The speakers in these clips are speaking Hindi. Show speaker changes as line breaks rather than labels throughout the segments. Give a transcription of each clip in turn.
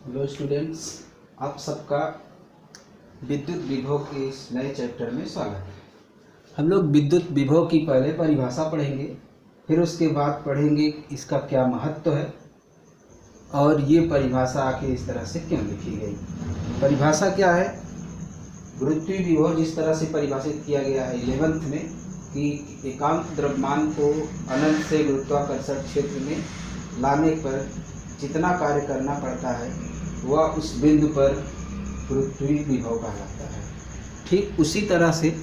हेलो स्टूडेंट्स, आप सबका विद्युत विभव के इस नए चैप्टर में स्वागत है। हम लोग विद्युत विभव की पहले परिभाषा पढ़ेंगे, फिर उसके बाद पढ़ेंगे इसका क्या महत्व है और ये परिभाषा आखिर इस तरह से क्यों लिखी गई। परिभाषा क्या है? गुरुत्वीय विभव जिस तरह से परिभाषित किया गया है 11th में कि एकांक द्रव्यमान को अनंत से गुरुत्वाकर्षण क्षेत्र में लाने पर जितना कार्य करना पड़ता है वह उस बिंदु पर गुरुत्वीय विभव कहलाता है। ठीक उसी तरह से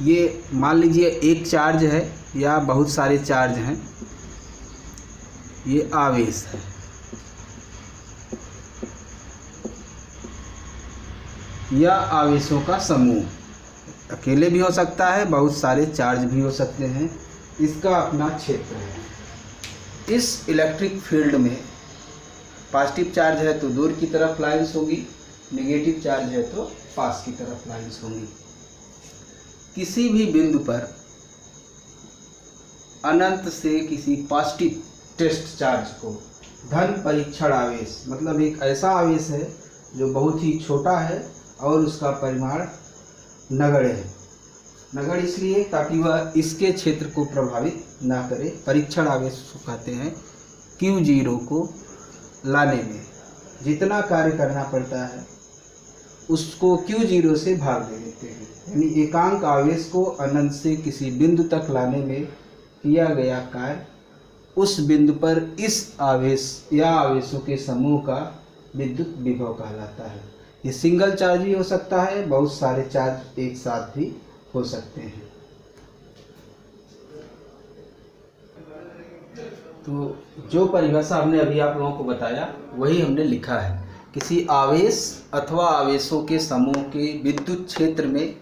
ये मान लीजिए एक चार्ज है या बहुत सारे चार्ज हैं, ये आवेश है। या आवेशों का समूह, अकेले भी हो सकता है, बहुत सारे चार्ज भी हो सकते हैं। इसका अपना क्षेत्र है। इस इलेक्ट्रिक फील्ड में पॉजिटिव चार्ज है तो दूर की तरफ लाइंस होगी, नेगेटिव चार्ज है तो पास की तरफ लाइंस होंगी। किसी भी बिंदु पर अनंत से किसी पॉजिटिव टेस्ट चार्ज को धन परीक्षण आवेश, मतलब एक ऐसा आवेश है जो बहुत ही छोटा है और उसका परिमाण नगण्य है। नगण्य इसलिए ताकि वह इसके क्षेत्र को प्रभावित ना करे। परीक्षण आवेश कहते हैं। Q0 को लाने में जितना कार्य करना पड़ता है उसको Q0 से भाग दे देते हैं। यानी एकांक आवेश को अनंत से किसी बिंदु तक लाने में किया गया कार्य उस बिंदु पर इस आवेश या आवेशों के समूह का विद्युत विभव कहलाता है। ये सिंगल चार्ज भी हो सकता है, बहुत सारे चार्ज एक साथ भी हो सकते हैं। तो जो परिभाषा हमने अभी आप लोगों को बताया वही हमने लिखा है। किसी आवेश अथवा आवेशों के समूह के विद्युत क्षेत्र में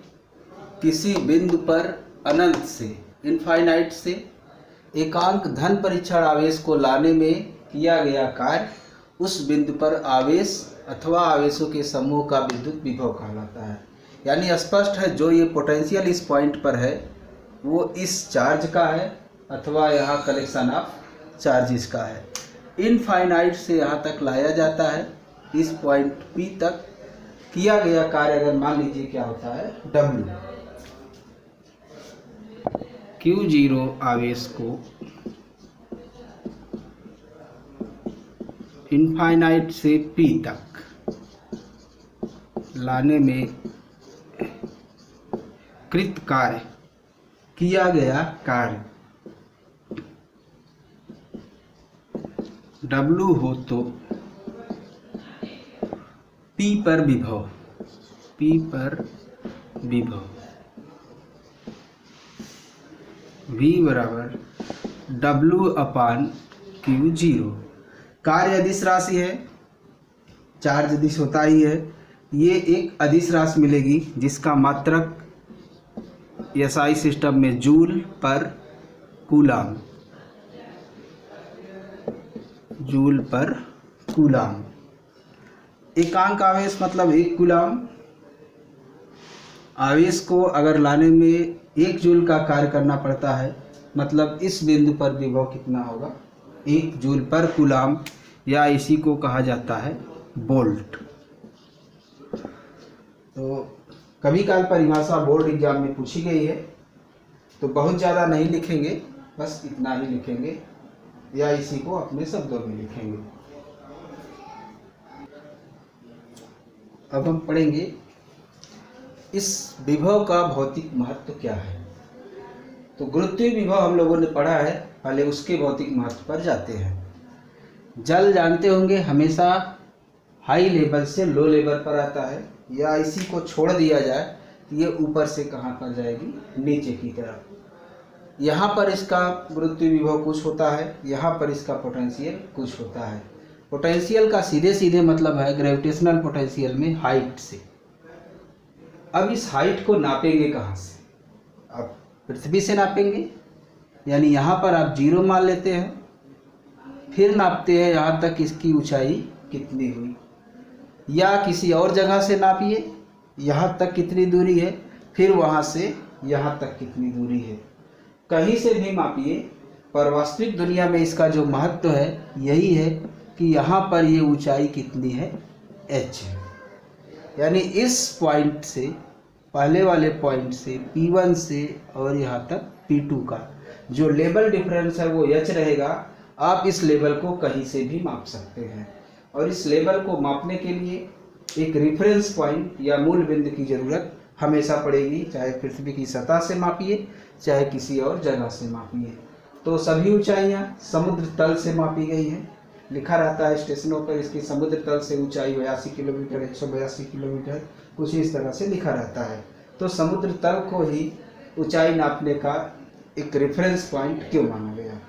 किसी बिंदु पर अनंत से इनफाइनाइट से एकांक धन परीक्षण आवेश को लाने में किया गया कार्य उस बिंदु पर आवेश अथवा आवेशों के समूह का विद्युत विभव कहलाता है। यानी स्पष्ट है, जो ये पोटेंशियल इस पॉइंट पर है वो इस चार्ज का है अथवा यहाँ कलेक्शन ऑफ चार्जेस का है। इनफाइनाइट से यहाँ तक लाया जाता है, इस पॉइंट P तक किया गया कार्य अगर मान लीजिए क्या होता है W। Q0 आवेश को इनफाइनाइट से P तक लाने में कृत कार्य, किया गया कार्य W हो तो P पर विभव, P पर विभव V बराबर W/Q0। कार्य अदिश राशि है, चार्ज अदिश होता ही है। ये एक अदिश राशि मिलेगी जिसका मात्रक SI सिस्टम में जूल पर कूलाम, जूल पर कूलाम। एकांक आवेश मतलब 1 कूलाम। आवेश को अगर लाने में 1 जूल का कार्य करना पड़ता है, मतलब इस बिंदु पर विभव कितना होगा 1 जूल पर कूलाम, या इसी को कहा जाता है वोल्ट। तो कभी काल परिभाषा बोर्ड एग्जाम में पूछी गई है, तो बहुत ज़्यादा नहीं लिखेंगे, बस इतना ही लिखेंगे या इसी को अपने शब्दों में लिखेंगे। अब हम पढ़ेंगे इस विभव का भौतिक महत्व क्या है। तो गुरुत्वीय विभव हम लोगों ने पढ़ा है, पहले उसके भौतिक महत्व पर जाते हैं। जल जानते होंगे हमेशा हाई लेवल से लो लेवल पर आता है, या इसी को छोड़ दिया जाए तो ये ऊपर से कहाँ पर जाएगी, नीचे की तरफ। यहाँ पर इसका गुरुत्वीय विभव कुछ होता है, यहाँ पर इसका पोटेंशियल कुछ होता है। पोटेंशियल का सीधे सीधे मतलब है ग्रेविटेशनल पोटेंशियल में हाइट से। अब इस हाइट को नापेंगे कहाँ से? अब पृथ्वी से नापेंगे, यानी यहाँ पर आप 0 मान लेते हैं, फिर नापते हैं यहाँ तक इसकी ऊंचाई कितनी हुई, या किसी और जगह से नापिए यहाँ तक कितनी दूरी है, फिर वहाँ से यहाँ तक कितनी दूरी है। कहीं से भी मापिए, पर वास्तविक दुनिया में इसका जो महत्व है यही है कि यहाँ पर ये ऊंचाई कितनी है, h है। यानी इस पॉइंट से, पहले वाले पॉइंट से P1 से और यहाँ तक P2 का जो लेवल डिफरेंस है वो h रहेगा। आप इस लेवल को कहीं से भी माप सकते हैं और इस लेवल को मापने के लिए एक रेफरेंस पॉइंट या मूल बिंदु की ज़रूरत हमेशा पड़ेगी, चाहे पृथ्वी की सतह से मापिए चाहे किसी और जगह से मापिए। तो सभी ऊंचाइयां समुद्र तल से मापी गई हैं। लिखा रहता है स्टेशनों पर इसकी समुद्र तल से ऊंचाई 82 किलोमीटर, 182 किलोमीटर, कुछ इस तरह से लिखा रहता है। तो समुद्र तल को ही ऊंचाई नापने का एक रेफरेंस पॉइंट क्यों माना गया?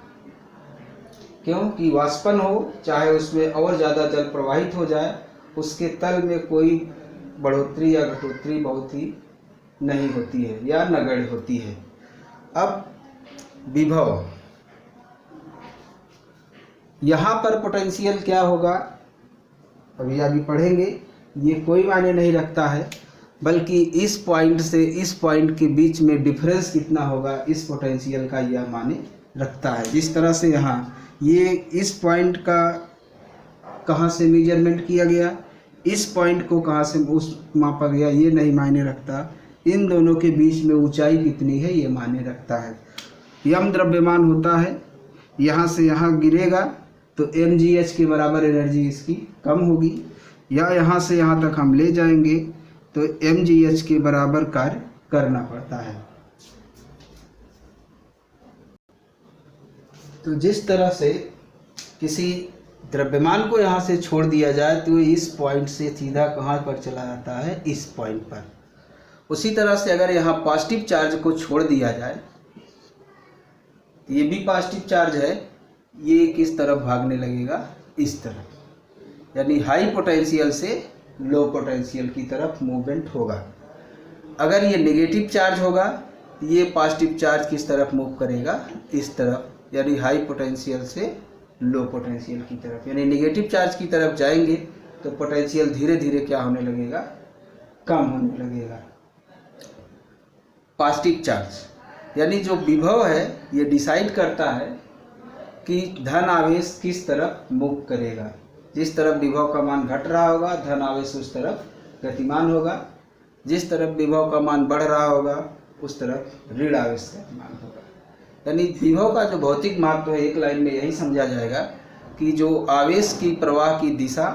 क्योंकि वाष्पन हो, चाहे उसमें और ज़्यादा जल प्रवाहित हो जाए, उसके तल में कोई बढ़ोतरी या घटोतरी बहुत ही नहीं होती है या नगण्य होती है। अब विभव, यहाँ पर पोटेंशियल क्या होगा अभी आगे पढ़ेंगे, ये कोई मायने नहीं रखता है, बल्कि इस पॉइंट से इस पॉइंट के बीच में डिफरेंस कितना होगा इस पोटेंशियल का यह मायने रखता है। जिस तरह से यहाँ ये इस पॉइंट का कहाँ से मेजरमेंट किया गया, इस पॉइंट को कहाँ से उस मापा गया, ये नहीं मायने रखता। इन दोनों के बीच में ऊंचाई कितनी है ये मायने रखता है। यम द्रव्यमान होता है, यहाँ से यहाँ गिरेगा तो mgh के बराबर एनर्जी इसकी कम होगी, या यहाँ से यहाँ तक हम ले जाएंगे तो mgh के बराबर कार्य करना पड़ता है। तो जिस तरह से किसी द्रव्यमान को यहाँ से छोड़ दिया जाए तो इस पॉइंट से सीधा कहाँ पर चला जाता है, इस पॉइंट पर। उसी तरह से अगर यहाँ पॉजिटिव चार्ज को छोड़ दिया जाए, ये भी पॉजिटिव चार्ज है, ये किस तरफ भागने लगेगा, इस तरफ, यानी हाई पोटेंशियल से लो पोटेंशियल की तरफ मूवमेंट होगा। अगर ये नेगेटिव चार्ज होगा, ये पॉजिटिव चार्ज किस तरफ मूव करेगा, इस तरफ, यानी हाई पोटेंशियल से लो पोटेंशियल की तरफ। यानी नेगेटिव चार्ज की तरफ जाएंगे तो पोटेंशियल धीरे धीरे क्या होने लगेगा, कम होने लगेगा। पॉजिटिव चार्ज यानी जो विभव है ये डिसाइड करता है कि धन आवेश किस तरफ मूव करेगा। जिस तरफ विभव का मान घट रहा होगा धन आवेश उस तरफ गतिमान होगा, जिस तरफ विभव का मान बढ़ रहा होगा उस तरफ ऋण आवेश गतिमान होगा। यानी विभव का जो भौतिक महत्व है एक लाइन में यही समझा जाएगा कि जो आवेश की प्रवाह की दिशा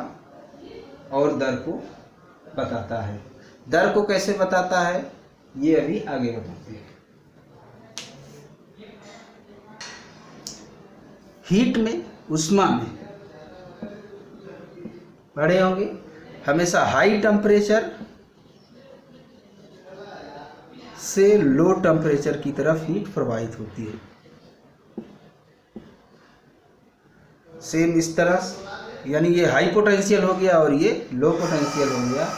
और दर को बताता है। दर को कैसे बताता है ये अभी आगे बताते हैं। हीट में, उष्मा में पढ़े होंगे, हमेशा हाई टेम्परेचर से लो टेम्परेचर की तरफ हीट प्रवाहित होती है। सेम इस तरह, यानी ये हाई पोटेंशियल हो गया और ये लो पोटेंशियल हो गया।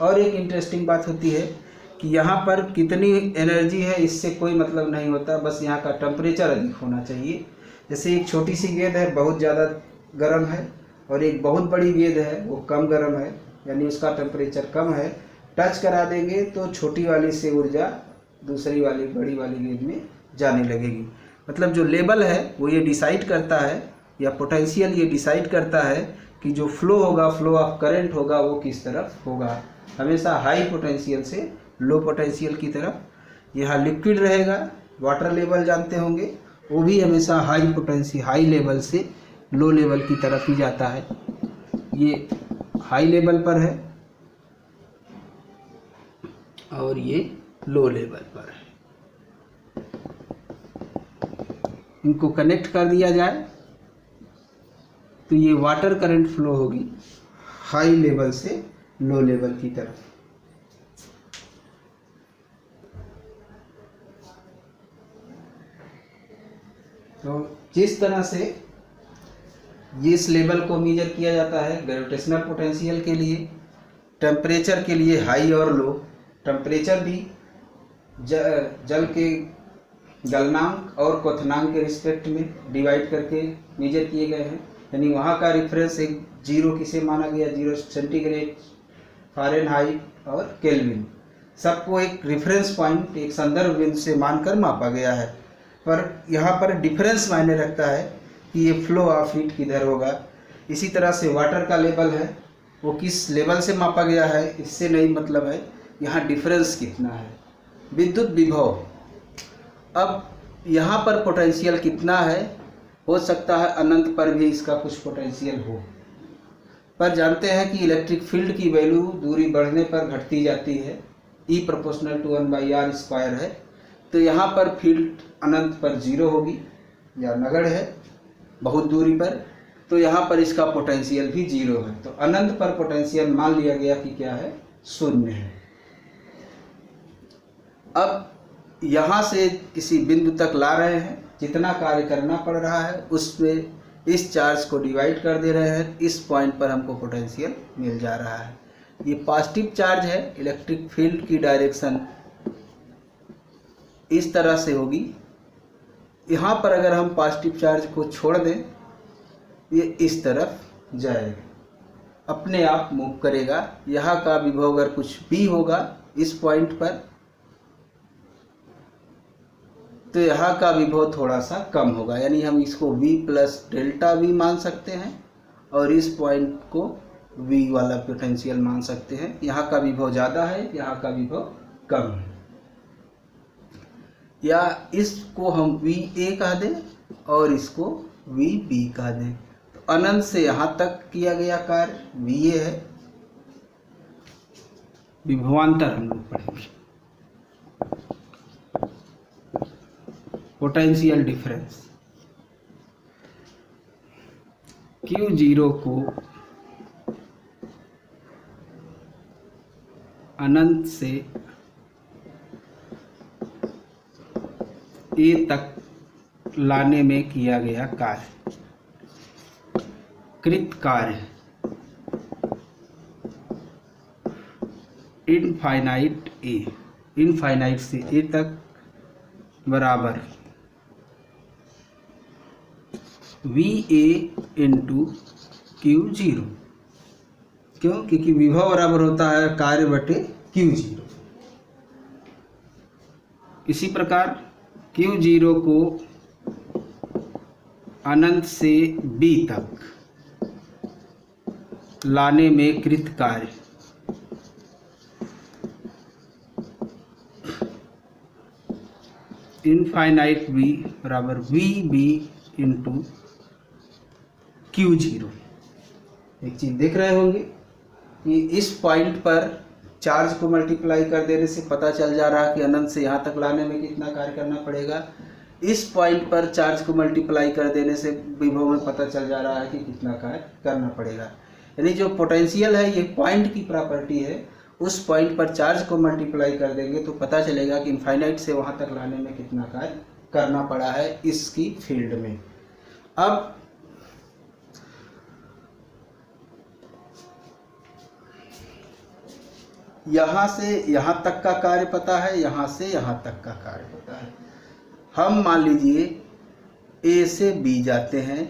और एक इंटरेस्टिंग बात होती है कि यहाँ पर कितनी एनर्जी है इससे कोई मतलब नहीं होता, बस यहाँ का टेम्परेचर अधिक होना चाहिए। जैसे एक छोटी सी गेंद है बहुत ज़्यादा गर्म है और एक बहुत बड़ी गेंद है वो कम गर्म है, यानी उसका टेम्परेचर कम है। टच करा देंगे तो छोटी वाली से ऊर्जा दूसरी वाली बड़ी वाली गेंद में जाने लगेगी। मतलब जो लेवल है वो ये डिसाइड करता है, या पोटेंशियल ये डिसाइड करता है कि जो फ्लो होगा, फ्लो ऑफ करंट होगा वो किस तरफ होगा, हमेशा हाई पोटेंशियल से लो पोटेंशियल की तरफ। यहाँ लिक्विड रहेगा, वाटर लेवल जानते होंगे, वो भी हमेशा हाई पोटेंशियल, हाई लेवल से लो लेवल की तरफ ही जाता है। ये हाई लेवल पर है और ये लो लेवल पर है। इनको कनेक्ट कर दिया जाए तो ये वाटर करंट फ्लो होगी हाई लेवल से लो लेवल की तरफ। तो जिस तरह से ये इस लेवल को मेजर किया जाता है ग्रेविटेशनल पोटेंशियल के लिए, टेम्परेचर के लिए हाई और लो, टेम्परेचर भी जल के गलनांक और क्वथनांक के रिस्पेक्ट में डिवाइड करके मेजर किए गए हैं। यानी वहाँ का रेफरेंस एक जीरो किसे माना गया, 0 सेंटीग्रेड, फ़ारेनहाइट और केल्विन, सबको एक रेफरेंस पॉइंट, एक संदर्भ बिंदु से मानकर मापा गया है। पर यहाँ पर डिफरेंस मायने रखता है कि ये फ्लो ऑफ हीट किधर होगा, इसी तरह से वाटर का लेवल है, वो किस लेवल से मापा गया है इससे नहीं मतलब है, यहाँ डिफरेंस कितना है। विद्युत विभव, अब यहाँ पर पोटेंशियल कितना है, हो सकता है अनंत पर भी इसका कुछ पोटेंशियल हो, पर जानते हैं कि इलेक्ट्रिक फील्ड की वैल्यू दूरी बढ़ने पर घटती जाती है, E प्रोपोर्शनल टू 1/r² है। तो यहाँ पर फील्ड अनंत पर 0 होगी या नगण्य है बहुत दूरी पर, तो यहाँ पर इसका पोटेंशियल भी 0 है। तो अनंत पर पोटेंशियल मान लिया गया कि क्या है, 0 है। अब यहाँ से किसी बिंदु तक ला रहे हैं, जितना कार्य करना पड़ रहा है उसमें इस चार्ज को डिवाइड कर दे रहे हैं, इस पॉइंट पर हमको पोटेंशियल मिल जा रहा है। ये पॉजिटिव चार्ज है, इलेक्ट्रिक फील्ड की डायरेक्शन इस तरह से होगी। यहाँ पर अगर हम पॉजिटिव चार्ज को छोड़ दें, ये इस तरफ जाएगा, अपने आप मूव करेगा। यहाँ का विभव अगर कुछ भी होगा इस पॉइंट पर, तो यहाँ का विभव थोड़ा सा कम होगा, यानी हम इसको V प्लस डेल्टा V मान सकते हैं और इस पॉइंट को V वाला पोटेंशियल मान सकते हैं। यहाँ का विभव ज़्यादा है, यहाँ का विभव कम है, या इसको हम VA कह दें और इसको VB कह दें। तो अनंत से यहाँ तक किया गया कार्य VA है, विभवांतर हम लोग पढ़ेंगे। पोटेंशियल डिफरेंस Q0 को अनंत से A तक लाने में किया गया कार्य, कृत कार्य इनफाइनाइट A, इनफाइनाइट से A तक बराबर VA इंटू Q0। क्यों? क्योंकि विभव बराबर होता है कार्य बटे Q0। इसी प्रकार Q0 को अनंत से B तक लाने में कृत कार्य इनफाइनाइट B बराबर VB इंटू Q0। एक चीज देख रहे होंगे कि इस पॉइंट पर चार्ज को मल्टीप्लाई कर देने से पता चल जा रहा है कि अनंत से यहाँ तक लाने में कितना कार्य करना पड़ेगा। इस पॉइंट पर चार्ज को मल्टीप्लाई कर देने से विभव में पता चल जा रहा है कि कितना कार्य करना पड़ेगा। यानी जो पोटेंशियल है ये पॉइंट की प्रॉपर्टी है, उस पॉइंट पर चार्ज को मल्टीप्लाई कर देंगे तो पता चलेगा कि इनफाइनाइट से वहाँ तक लाने में कितना कार्य करना पड़ा है इसकी फील्ड में। अब यहाँ से यहाँ तक का कार्य पता है, यहाँ से यहाँ तक का कार्य पता है। हम मान लीजिए A से B जाते हैं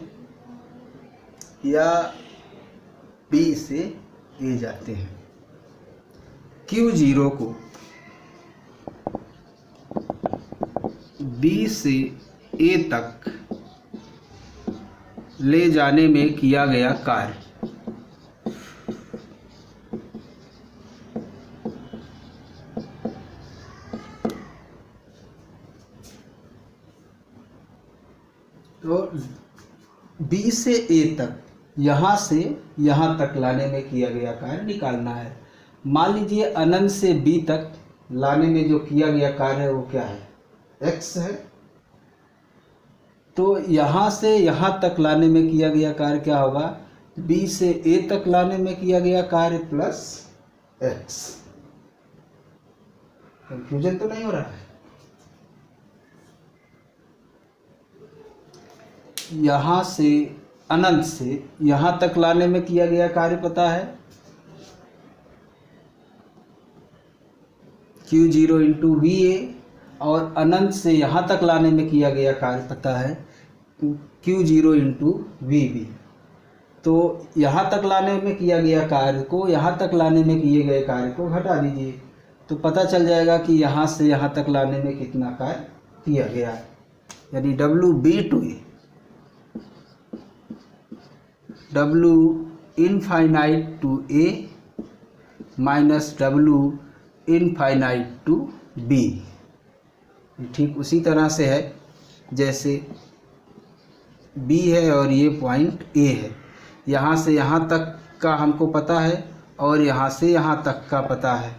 या B से A जाते हैं। Q0 को B से A तक ले जाने में किया गया कार्य तो B से A तक, यहाँ से यहाँ तक लाने में किया गया कार्य निकालना है। मान लीजिए अनंत से B तक लाने में जो किया गया कार्य है वो क्या है, x है। तो यहाँ से यहाँ तक लाने में किया गया कार्य क्या होगा, B से A तक लाने में किया गया कार्य प्लस x। कंफ्यूजन तो नहीं हो रहा है? यहाँ से अनंत से यहाँ तक लाने में किया गया कार्य पता है Q0 इंटू VA, और अनंत से यहाँ तक लाने में किया गया कार्य पता है Q0 इंटू VB। तो यहाँ तक लाने में किया गया कार्य को यहाँ तक लाने में किए गए कार्य को घटा दीजिए, तो पता चल जाएगा कि यहाँ से यहाँ तक लाने में कितना कार्य किया गया है। यानी WB to A W infinite to A minus W infinite to B। ठीक उसी तरह से है जैसे B है और ये पॉइंट A है, यहाँ से यहाँ तक का हमको पता है और यहाँ से यहाँ तक का पता है।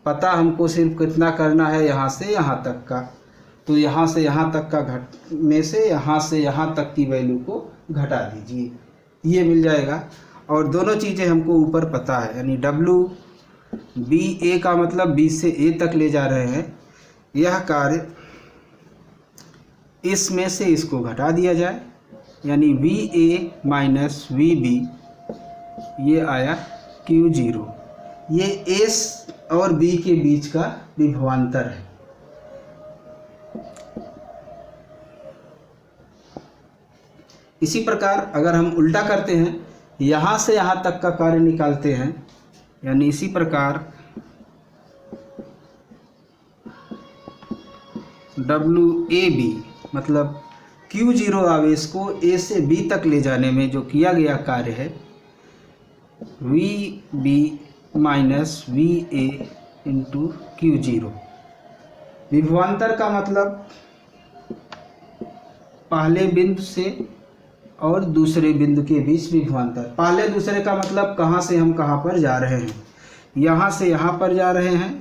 पता हमको सिर्फ कितना करना है, यहाँ से यहाँ तक का, तो यहाँ से यहाँ तक का घटने से यहाँ से यहाँ तक की वैल्यू को घटा दीजिए, ये मिल जाएगा। और दोनों चीज़ें हमको ऊपर पता है, यानी W B A का मतलब B से A तक ले जा रहे हैं, यह कार्य इसमें से इसको घटा दिया जाए, यानी VA माइनस VB, ये आया Q0। ये S और B के बीच का विभवांतर है। इसी प्रकार अगर हम उल्टा करते हैं, यहाँ से यहाँ तक का कार्य निकालते हैं, यानी इसी प्रकार WAB मतलब Q0 आवेश को A से B तक ले जाने में जो किया गया कार्य है VB minus VA into Q0। विभवांतर का मतलब पहले बिंदु से और दूसरे बिंदु के बीच विभवांतर। पहले दूसरे का मतलब कहाँ से हम कहाँ पर जा रहे हैं, यहाँ से यहाँ पर जा रहे हैं,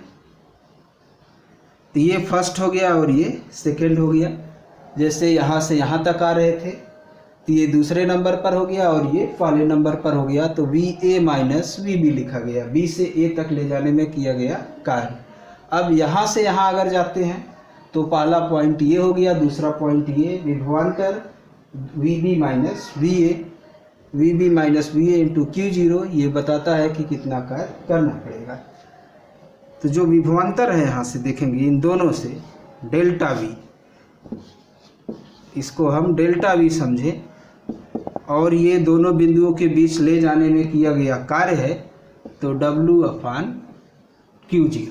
तो ये फर्स्ट हो गया और ये सेकंड हो गया। जैसे यहाँ से यहाँ तक आ रहे थे तो ये दूसरे नंबर पर हो गया और ये पहले नंबर पर हो गया, तो VA माइनस VB लिखा गया, B से A तक ले जाने में किया गया कार्य। अब यहाँ से यहाँ अगर जाते हैं तो पहला पॉइंट ये हो गया, दूसरा पॉइंट ये, विभवांतर VB minus VA, VB minus VA into Q0, ये बताता है कि कितना कार्य करना पड़ेगा। तो जो विभवांतर है यहाँ से देखेंगे इन दोनों से डेल्टा V, इसको हम डेल्टा V समझें, और ये दोनों बिंदुओं के बीच ले जाने में किया गया कार्य है, तो W अपान Q0।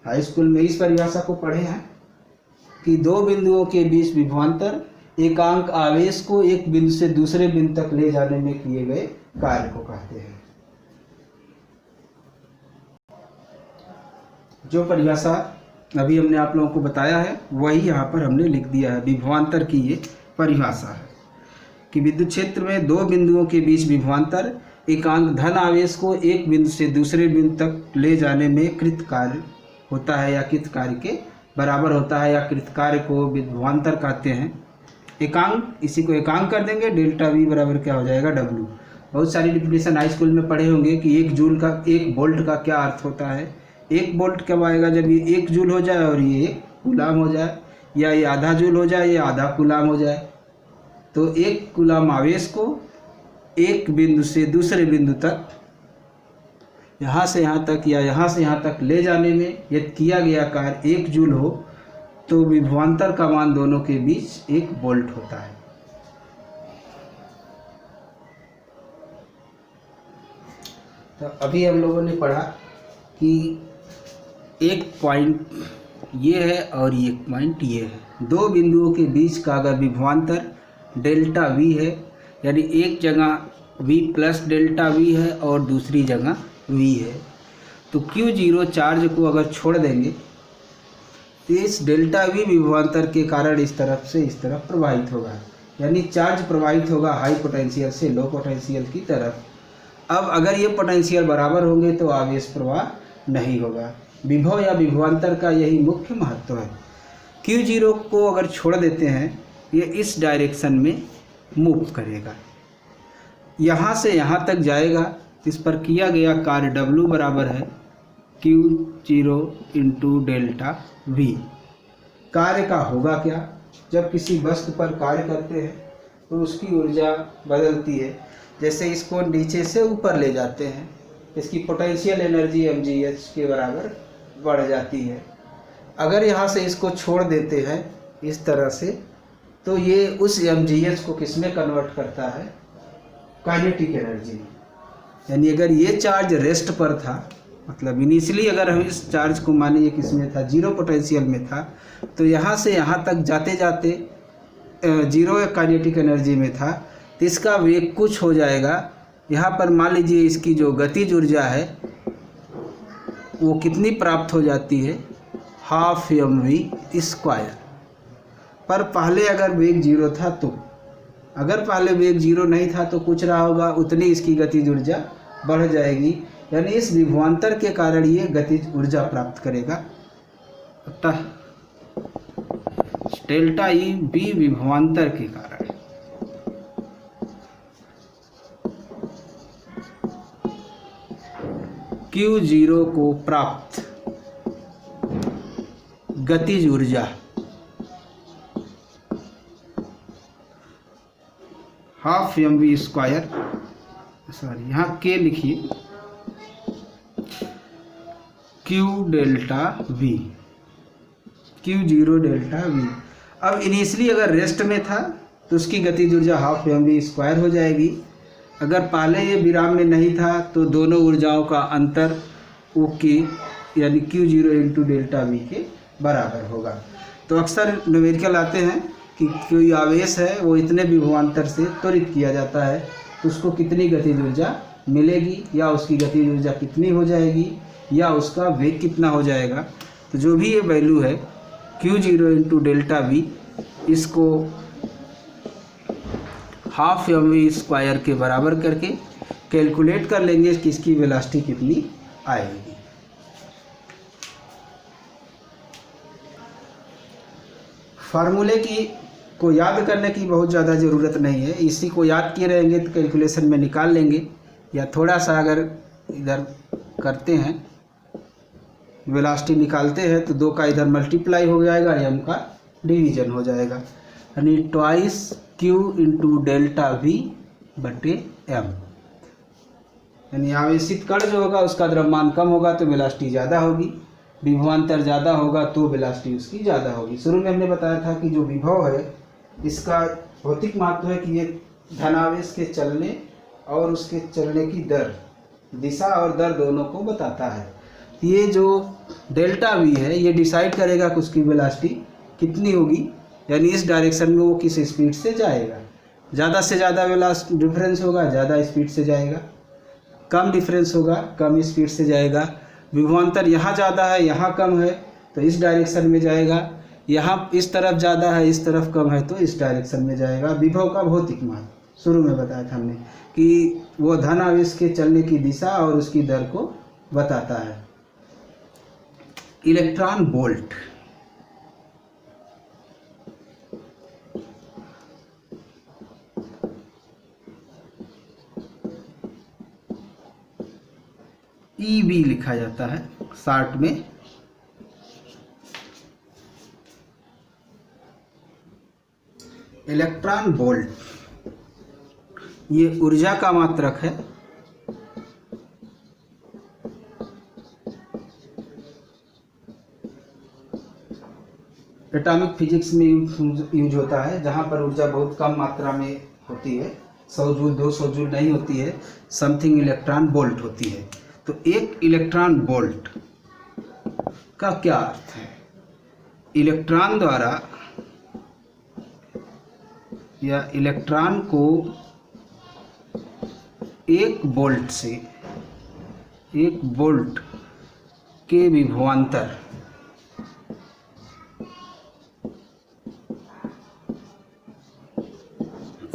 हाई स्कूल में इस परिभाषा को पढ़े हैं कि दो बिंदुओं के बीच विभवांतर एकांक आवेश को एक बिंदु से दूसरे बिंदु तक ले जाने में किए गए कार्य को कहते हैं। जो परिभाषा अभी हमने आप लोगों को बताया है वही यहाँ पर हमने लिख दिया है। विभवांतर की ये परिभाषा है कि विद्युत क्षेत्र में दो बिंदुओं के बीच विभवांतर एकांक धन आवेश को एक बिंदु से दूसरे बिंदु तक ले जाने में कृत कार्य होता है या कृत कार्य के बराबर होता है, या कृत कार्य को विभवांतर कहते हैं। एकांक, इसी को एकांक कर देंगे, डेल्टा V बराबर क्या हो जाएगा W। बहुत सारी डिफिनेशन हाई स्कूल में पढ़े होंगे कि एक जूल का, एक वोल्ट का क्या अर्थ होता है। एक वोल्ट कब आएगा, जब ये एक जूल हो जाए और ये कूलाम हो जाए, या ये आधा जूल हो जाए, ये आधा कूलाम हो जाए। तो एक कूलाम आवेश को एक बिंदु से दूसरे बिंदु तक, यहाँ से यहाँ तक या यहाँ से यहाँ तक ले जाने में यदि किया गया कार्य एक जूल हो, तो विभवांतर का मान दोनों के बीच एक वोल्ट होता है। तो अभी हम लोगों ने पढ़ा कि एक पॉइंट ये है और एक पॉइंट ये है। दो बिंदुओं के बीच का अगर विभवांतर डेल्टा V है, यानी एक जगह V प्लस डेल्टा V है और दूसरी जगह V है, तो Q0 चार्ज को अगर छोड़ देंगे तो इस डेल्टा V विभवांतर के कारण इस तरफ से इस तरफ प्रवाहित होगा, यानी चार्ज प्रवाहित होगा हाई पोटेंशियल से लो पोटेंशियल की तरफ। अब अगर ये पोटेंशियल बराबर होंगे तो आवेश प्रवाह नहीं होगा। विभव या विभवांतर का यही मुख्य महत्व है। Q0 को अगर छोड़ देते हैं, ये इस डायरेक्शन में मूव करेगा, यहाँ से यहाँ तक जाएगा। इस पर किया गया कार्य W बराबर है Q0 इंटू डेल्टा V। कार्य का होगा क्या, जब किसी वस्तु पर कार्य करते हैं तो उसकी ऊर्जा बदलती है। जैसे इसको नीचे से ऊपर ले जाते हैं, इसकी पोटेंशियल एनर्जी mgh के बराबर बढ़ जाती है। अगर यहाँ से इसको छोड़ देते हैं इस तरह से, तो ये उस mgh को किस में कन्वर्ट करता है, काइनेटिक एनर्जी में। यानी अगर ये चार्ज रेस्ट पर था, मतलब इनिशियली अगर हम इस चार्ज को माने ये किस में था, जीरो पोटेंशियल में था, तो यहाँ से यहाँ तक जाते जाते जीरो काइनेटिक एनर्जी में था, तो इसका वेग कुछ हो जाएगा। यहाँ पर मान लीजिए इसकी जो गतिज ऊर्जा है वो कितनी प्राप्त हो जाती है, 12 mv²। पर पहले अगर वेग जीरो था तो, अगर पहले वेग जीरो नहीं था तो कुछ रहा होगा, उतनी इसकी गतिज ऊर्जा बढ़ जाएगी। यानी इस विभवांतर के कारण ये गतिज ऊर्जा प्राप्त करेगा। अतः डेल्टा ई बी विभवांतर के कारण Q0 को प्राप्त गतिज ऊर्जा 12 mv², सॉरी यहाँ K लिखिए, Q delta V, Q0 delta V। अब इनिशियली अगर रेस्ट में था तो उसकी गतिज ऊर्जा 12 mv² हो जाएगी। अगर पहले ये विराम में नहीं था तो दोनों ऊर्जाओं का अंतर OK यानी Q0 इंटू डेल्टा V के बराबर होगा। तो अक्सर न्यूमेरिकल आते हैं कि कोई आवेश है वो इतने विभवांतर से त्वरित किया जाता है तो उसको कितनी गतिज ऊर्जा मिलेगी, या उसकी गतिज ऊर्जा कितनी हो जाएगी, या उसका वेग कितना हो जाएगा। तो जो भी ये वैल्यू है Q0 इंटू डेल्टा V, इसको 12 mv² के बराबर करके कैलकुलेट कर लेंगे कि इसकी वेलोसिटी कितनी आएगी। फार्मूले को याद करने की बहुत ज़्यादा ज़रूरत नहीं है, इसी को याद किए रहेंगे तो कैलकुलेशन में निकाल लेंगे। या थोड़ा सा अगर इधर करते हैं, वेलोसिटी निकालते हैं तो 2 का इधर मल्टीप्लाई हो जाएगा, m का डिवीजन हो जाएगा, यानी twice Q into delta V बटे m। यानी आवेशित कण जो होगा उसका द्रव्यमान कम होगा तो वेलोसिटी ज़्यादा होगी, विभवांतर ज़्यादा होगा तो वेलोसिटी उसकी ज़्यादा होगी। शुरू में हमने बताया था कि जो विभव है इसका भौतिक महत्व है कि ये धनावेश के चलने और उसके चलने की दर, दिशा और दर दोनों को बताता है। ये जो डेल्टा V है ये डिसाइड करेगा कि उसकी वेलोसिटी कितनी होगी, यानी इस डायरेक्शन में वो किस स्पीड से जाएगा। ज़्यादा से ज़्यादा वेलोसिटी डिफरेंस होगा, ज़्यादा स्पीड से जाएगा, कम डिफरेंस होगा, कम स्पीड से जाएगा। विभवांतर यहाँ ज़्यादा है यहाँ कम है तो इस डायरेक्शन में जाएगा, यहाँ इस तरफ ज़्यादा है इस तरफ कम है तो इस डायरेक्शन में जाएगा। विभव का भौतिक महत्व शुरू में बताया था हमने कि वो धन आवेश के चलने की दिशा और उसकी दर को बताता है। इलेक्ट्रॉन वोल्ट, EV लिखा जाता है शॉर्ट में। इलेक्ट्रॉन वोल्ट ये ऊर्जा का मात्रक है। एटॉमिक फिजिक्स में यूज होता है, जहाँ पर ऊर्जा बहुत कम मात्रा में होती है, 100 जूल 200 जूल नहीं होती है, समथिंग इलेक्ट्रॉन वोल्ट होती है। तो एक इलेक्ट्रॉन वोल्ट का क्या अर्थ है? इलेक्ट्रॉन द्वारा या इलेक्ट्रॉन को 1 वोल्ट से 1 वोल्ट के विभवांतर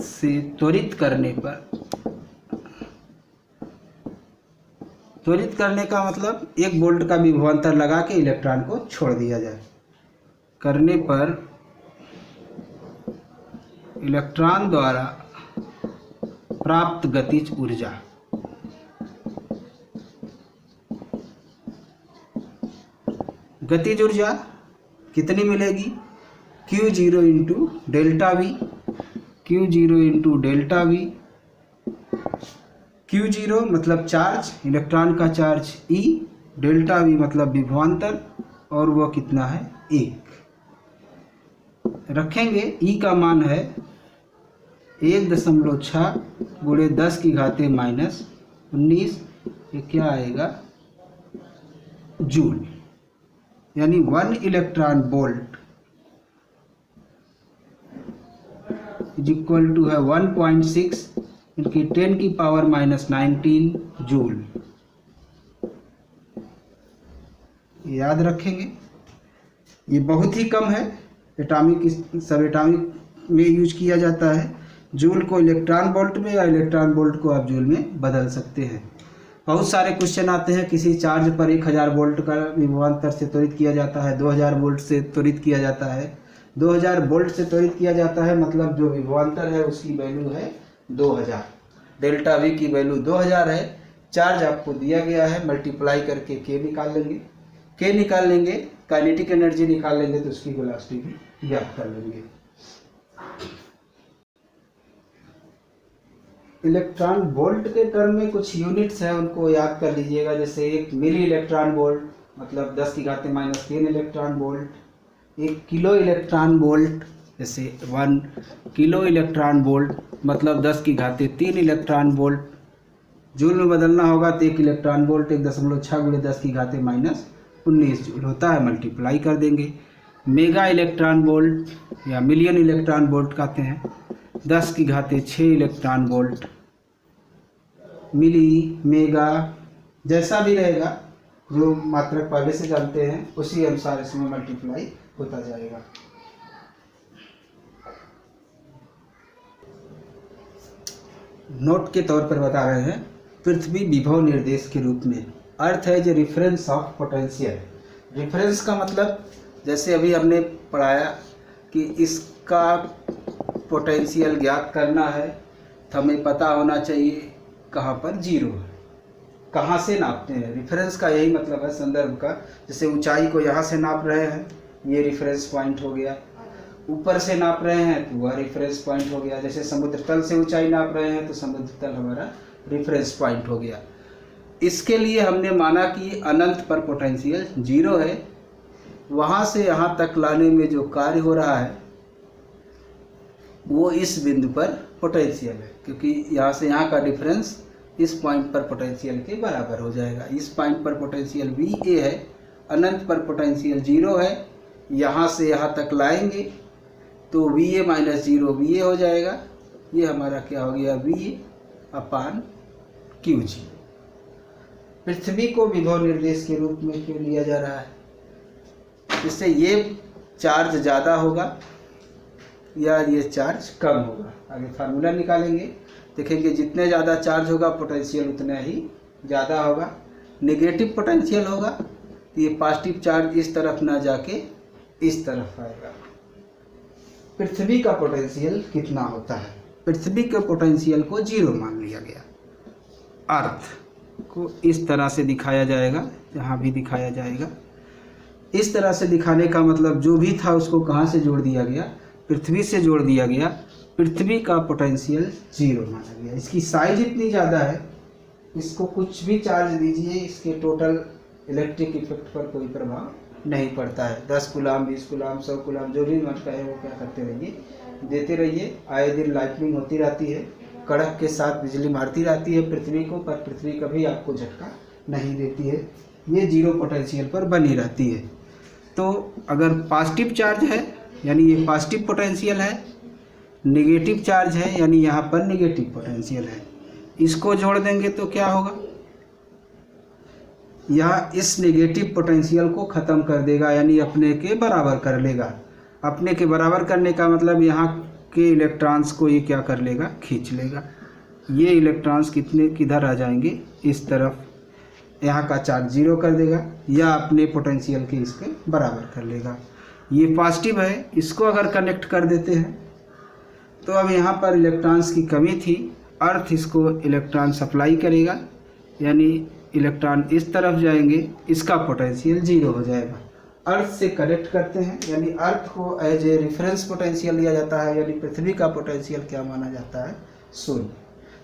से त्वरित करने पर, त्वरित करने का मतलब 1 वोल्ट का विभवांतर लगा के इलेक्ट्रॉन को छोड़ दिया जाए, करने पर इलेक्ट्रॉन द्वारा प्राप्त गतिज ऊर्जा गतिज ऊर्जा कितनी मिलेगी? Q0 into delta V, Q0 into delta V। Q0 मतलब चार्ज, इलेक्ट्रॉन का चार्ज E, डेल्टा V मतलब विभवांतर, और वह कितना है? 1 रखेंगे। E का मान है 1.6 गुणे 10 की घाते -19, ये क्या आएगा? जूल। यानी 1 electron volt is equal to है 1.6 इनकी 10⁻⁻19 जूल। याद रखेंगे, ये बहुत ही कम है, एटॉमिक सब एटॉमिक में यूज किया जाता है। जूल को इलेक्ट्रॉन वोल्ट में या इलेक्ट्रॉन वोल्ट को आप जूल में बदल सकते हैं। बहुत सारे क्वेश्चन आते हैं, किसी चार्ज पर 1000 वोल्ट का विभवांतर से त्वरित किया जाता है, 2000 वोल्ट से त्वरित किया जाता है। 2000 वोल्ट से त्वरित किया जाता है मतलब जो विभवांतर है उसकी वैल्यू है 2000, डेल्टा वी की वैल्यू 2000 है। चार्ज आपको दिया गया है, मल्टीप्लाई करके के निकाल लेंगे, काइनेटिक एनर्जी निकाल लेंगे तो उसकी वेलोसिटी भी ज्ञात कर लेंगे। इलेक्ट्रॉन वोल्ट के टर्म में कुछ यूनिट्स हैं, उनको याद कर लीजिएगा। जैसे 1 मिली इलेक्ट्रॉन वोल्ट मतलब 10⁻³ electron volt. 1 kilo electron volt जैसे 1 किलो इलेक्ट्रॉन वोल्ट मतलब 10⁻³ इलेक्ट्रॉन वोल्ट। जूल में बदलना होगा तो 1 इलेक्ट्रॉन वोल्ट 1.6 × 10⁻⁻19 जूल होता है, मल्टीप्लाई कर देंगे। मेगा इलेक्ट्रॉन वोल्ट या मिलियन इलेक्ट्रॉन वोल्ट कहते हैं, 10⁻6 इलेक्ट्रॉन वोल्ट। मिली, मेगा जैसा भी रहेगा, जो मात्रक पहले से जानते हैं उसी अनुसार इसमें मल्टीप्लाई होता जाएगा। नोट के तौर पर बता रहे हैं, पृथ्वी विभव निर्देश के रूप में। अर्थ है जो रिफरेंस ऑफ पोटेंशियल। रिफरेंस का मतलब जैसे अभी हमने पढ़ाया कि इसका पोटेंशियल ज्ञात करना है तो हमें पता होना चाहिए कहाँ पर जीरो है, कहाँ से नापते हैं। रिफरेंस का यही मतलब है, संदर्भ का। जैसे ऊंचाई को यहाँ से नाप रहे हैं, ये रिफरेंस पॉइंट हो गया। ऊपर से नाप रहे हैं तो वह रिफरेंस पॉइंट हो गया। जैसे समुद्र तल से ऊंचाई नाप रहे हैं तो समुद्र तल हमारा रिफरेंस पॉइंट हो गया। इसके लिए हमने माना कि अनंत पर पोटेंशियल जीरो है। वहाँ से यहाँ तक लाने में जो कार्य हो रहा है वो इस बिंदु पर पोटेंशियल है, क्योंकि यहाँ से यहाँ का डिफरेंस इस पॉइंट पर पोटेंशियल के बराबर हो जाएगा। इस पॉइंट पर पोटेंशियल VA है, अनंत पर पोटेंशियल जीरो है। यहाँ से यहाँ तक लाएंगे तो VA - 0 VA हो जाएगा। ये हमारा क्या हो गया, VA/QG। पृथ्वी को विभव निर्देश के रूप में क्यों लिया जा रहा है? इससे ये चार्ज ज़्यादा होगा या ये चार्ज कम होगा। आगे फार्मूला निकालेंगे, देखेंगे जितने ज़्यादा चार्ज होगा पोटेंशियल उतना ही ज़्यादा होगा। नेगेटिव पोटेंशियल होगा तो ये पॉजिटिव चार्ज इस तरफ ना जाके इस तरफ आएगा। पृथ्वी का पोटेंशियल कितना होता है? पृथ्वी के पोटेंशियल को जीरो मान लिया गया। अर्थ को इस तरह से दिखाया जाएगा, यहाँ भी दिखाया जाएगा। इस तरह से दिखाने का मतलब जो भी था उसको कहाँ से जोड़ दिया गया, पृथ्वी से जोड़ दिया गया। पृथ्वी का पोटेंशियल जीरो माना गया। इसकी साइज इतनी ज़्यादा है, इसको कुछ भी चार्ज दीजिए इसके टोटल इलेक्ट्रिक इफेक्ट पर कोई प्रभाव नहीं पड़ता है। 10 कूलाम, 20 कूलाम, 100 कूलाम, जो भी मन कहे वो क्या करते रहिए, देते रहिए। आए दिन लाइटनिंग होती रहती है, कड़क के साथ बिजली मारती रहती है पृथ्वी को, पर पृथ्वी कभी आपको झटका नहीं देती है। ये जीरो पोटेंशियल पर बनी रहती है। तो अगर पॉजिटिव चार्ज है यानी ये पॉजिटिव पोटेंशियल है, नेगेटिव चार्ज है यानी यहाँ पर नेगेटिव पोटेंशियल है, इसको जोड़ देंगे तो क्या होगा, यह इस नेगेटिव पोटेंशियल को ख़त्म कर देगा यानी अपने के बराबर कर लेगा। अपने के बराबर करने का मतलब यहाँ के इलेक्ट्रॉन्स को ये क्या कर लेगा, खींच लेगा। ये इलेक्ट्रॉन्स किधर आ जाएंगे, इस तरफ। यहाँ का चार्ज जीरो कर देगा या अपने पोटेंशियल के इसके बराबर कर लेगा। ये पॉजिटिव है, इसको अगर कनेक्ट कर देते हैं तो अब यहाँ पर इलेक्ट्रॉन्स की कमी थी, अर्थ इसको इलेक्ट्रॉन सप्लाई करेगा यानी इलेक्ट्रॉन इस तरफ जाएंगे, इसका पोटेंशियल जीरो हो जाएगा। अर्थ से कनेक्ट करते हैं यानी अर्थ को एज ए रेफरेंस पोटेंशियल लिया जाता है, यानी पृथ्वी का पोटेंशियल क्या माना जाता है, शून्य।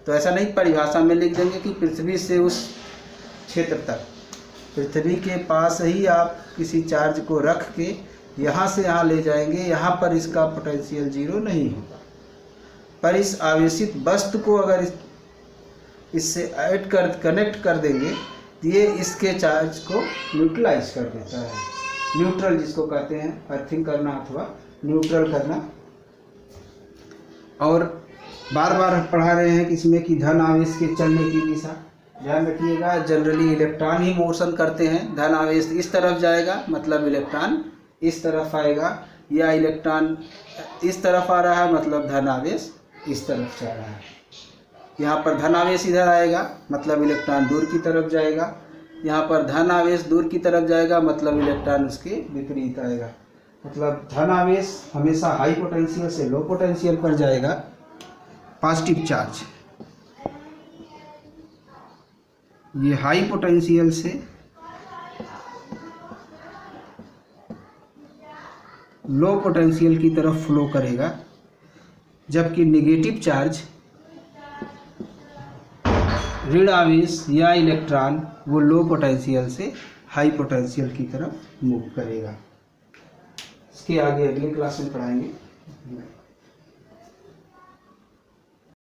तो ऐसा नहीं परिभाषा में लिख देंगे कि पृथ्वी से उस क्षेत्र तक, पृथ्वी के पास ही आप किसी चार्ज को रख के यहाँ से यहाँ ले जाएंगे, यहाँ पर इसका पोटेंशियल जीरो नहीं होगा। पर इस आवेशित वस्तु को अगर इससे कनेक्ट कर देंगे तो ये इसके चार्ज को न्यूट्रलाइज कर देता है। न्यूट्रल जिसको कहते हैं, अर्थिंग करना अथवा न्यूट्रल करना। और बार बार पढ़ा रहे हैं कि इसमें कि धन आवेश के चलने की दिशा, ध्यान रखिएगा। जनरली इलेक्ट्रॉन ही मोशन करते हैं। धन आवेश इस तरफ जाएगा मतलब इलेक्ट्रॉन इस तरफ आएगा, या इलेक्ट्रॉन इस तरफ आ रहा है मतलब धन आवेश इस तरफ जा रहा है। यहाँ पर धन आवेश इधर आएगा मतलब इलेक्ट्रॉन दूर की तरफ जाएगा, यहाँ पर धन आवेश दूर की तरफ जाएगा मतलब इलेक्ट्रॉन उसके विपरीत आएगा। मतलब धन आवेश हमेशा हाई पोटेंशियल से लो पोटेंशियल पर जाएगा, पॉजिटिव चार्ज। ये हाई पोटेंशियल से लो पोटेंशियल की तरफ फ्लो करेगा, जबकि नेगेटिव चार्ज ऋण आवेश या इलेक्ट्रॉन वो लो पोटेंशियल से हाई पोटेंशियल की तरफ मूव करेगा। इसके आगे अगली क्लास में पढ़ाएंगे।